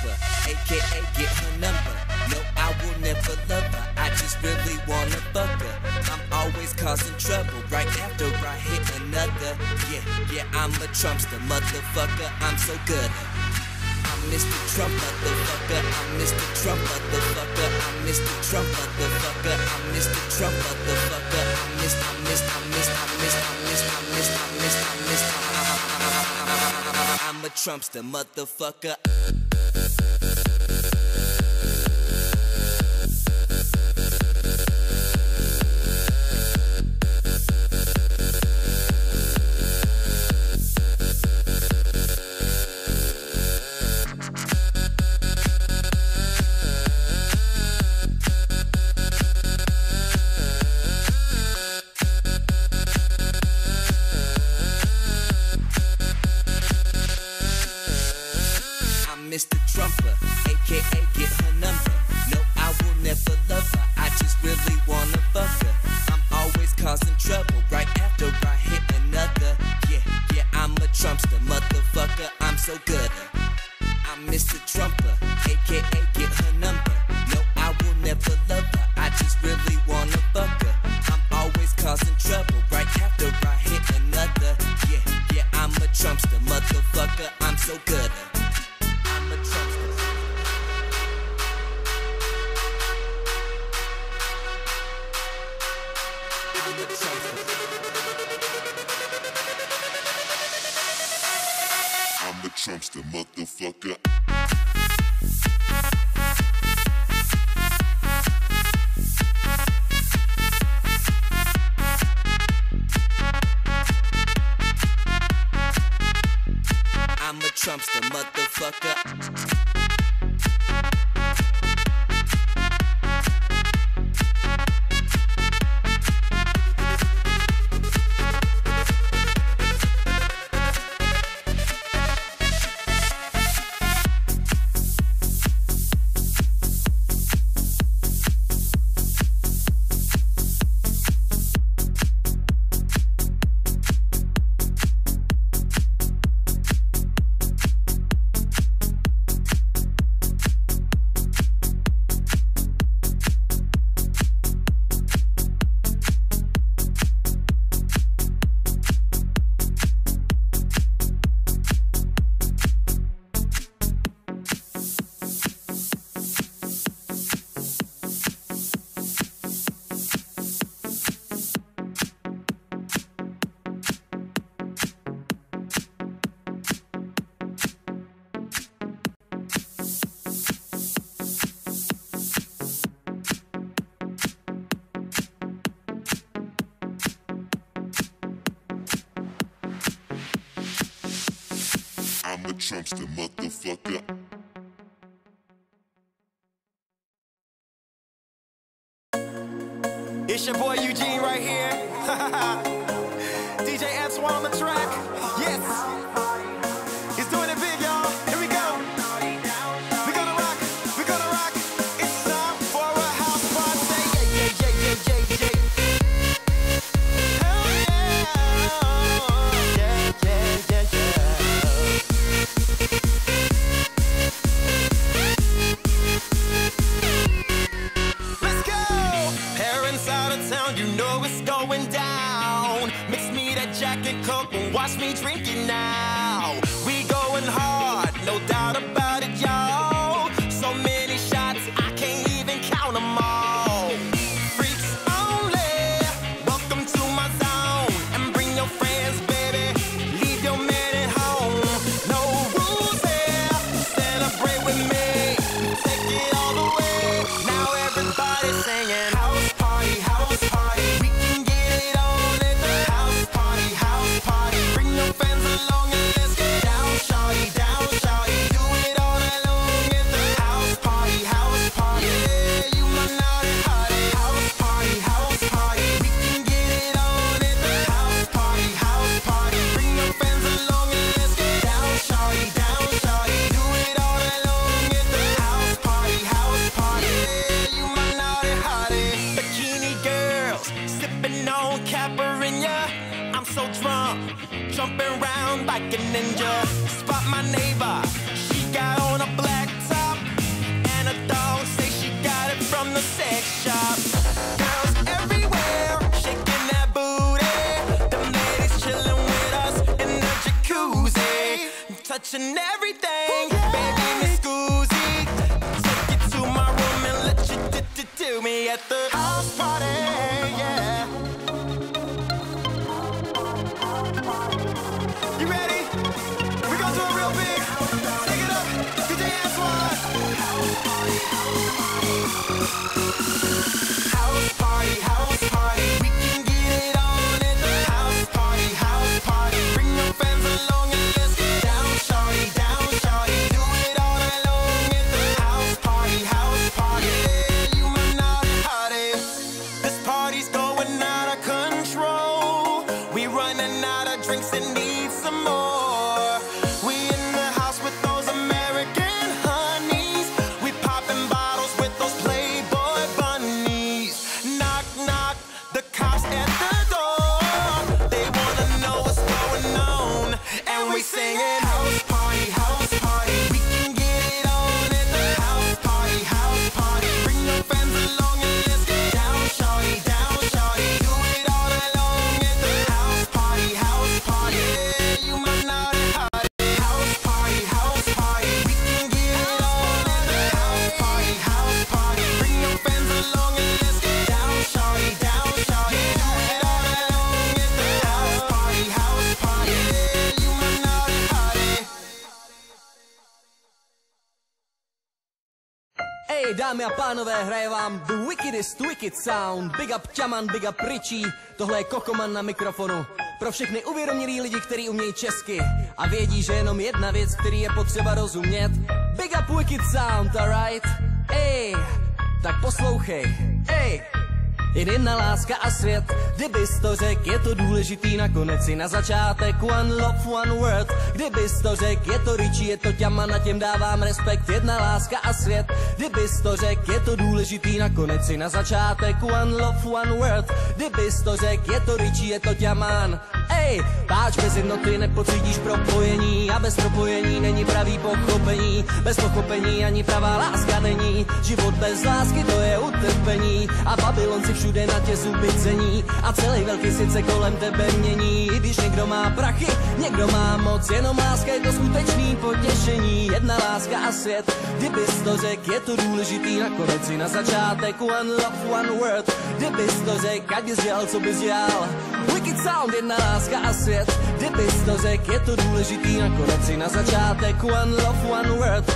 Trumper, aka get her number. No, I will never love her, I just really wanna fuck her. I'm always causing trouble right after I hit another. Yeah, I'm a Trumpster, motherfucker, I'm so good. I'm Mr. Trump, motherfucker, I'm Mr. Trump, motherfucker, I'm Mr. Trump, motherfucker, I'm Mr. Trump, motherfucker, I'm a Trumpster, motherfucker. Mr. Trumper, aka get her number. No, I will never love her, I just really wanna fuck her. I'm always causing trouble right after I hit another. Yeah, I'm a Trumpster, motherfucker, I'm so good. I'm Mr. Trumper, aka get her number. No, I will never love her, I just really wanna fuck her. I'm always causing trouble right after I hit another. Yeah, I'm a Trumpster, motherfucker, I'm so good. I'm a Trumpster. I'm a Trumpster. I'm a Trumpster, motherfucker. I'm a Trumpster, motherfucker. I'm a Trumpster, motherfucker. It's your boy Eugene right here. DJ Antoine on the track. Yes. He's doing it big, y'all. Here we go. We're gonna rock. We're gonna rock. It's time for a house party. Yeah. Hell yeah. Let's go. Parents out of town, you know it's going down. Mix me that Jack and Coke and watch me drink it now. We going hard, no doubt about it, y'all. So many shots, I can't even count them all. Freaks only, welcome to my zone. And bring your friends, baby, leave your man at home. No rules here, celebrate with me. Take it all the way, now everybody's singing house party, house party. We can get it on at the house party, house party. Bring your friends along and let's get down, shawty, down, shawty. Do it all night long at the house party, house party. Yeah, you my naughty hottie. House party, house party. We can get it on at the house party, house party. Bring your friends along and let's get down, shawty, down, shawty. Do it all night long at the house party, house party. Yeah, you my naughty hottie. Bikini girls, sipping on Caipirinha. I'm so drunk, jumping around like a ninja. Spot my neighbor, she got on a black tie. House party, house party. We can get it on at the house party, house party. Bring your friends along and let's get down, shawty, down, shawty. Do it all night long at the house party, house party. Yeah, you might not party. This party's going out of control. We running out of drinks and need some more. We in the house with those American honeys. We popping bottles with those Playboy bunnies. Knock, knock, the cops at the door. They wanna know what's going on. And we singing house party, house party. We can get it on at the house party, house party. Bring your friends along and let's get down, shawty, down, shawty. Do it all night long at the house party, house party. Yeah, you might not have it. House party, house party. We can get it on at the house party, house party. Bring your friends along and let's get down, shawty, down, shawty. Do it all night long at the house party, house party. Yeah, you might not have it. Ej, dámy a pánové, hraje vám The Wickedest Wicked Sound. Big up Čaman, big up Richie. Tohle je Kokoman na mikrofonu. Pro všechny uvědomělý lidi, kteří umějí česky a vědí, že jenom jedna věc, který je potřeba rozumět. Big up Wicked Sound, alright? Ej, tak poslouchej. Ej, jen jedna láska a svět, kdybys to řek, je to důležitý nakonec i na začátek. One love, one word, kdybys to řek, je to Richie, je to Ťaman, a těm dávám respekt. Jedna láska a svět, kdybys to řek, je to důležitý nakonec i na začátek. One love, one word, kdybys to řek, je to Richie, je to Ťaman. Ej, páč bez jednoty nepocítíš propojení a bez propojení není pravý pochopení. Bez pochopení ani pravá láska není. Život bez lásky to je utrpení a Babylon si všude na tě zuby cení a celý velký svět se kolem tebe mění. I když někdo má prachy, někdo má moc, jenom láska je to skutečný potěšení. Jedna láska a svět, kdybys to řek, je to důležitý nakonec i na začátek. One love, one word, kdybys to řek, ať bys dělal, co bys dělal. Wicked Sound, jedna láska a svět, kdybys to řek, je to důležitý nakonec i na začátek. One love, one word.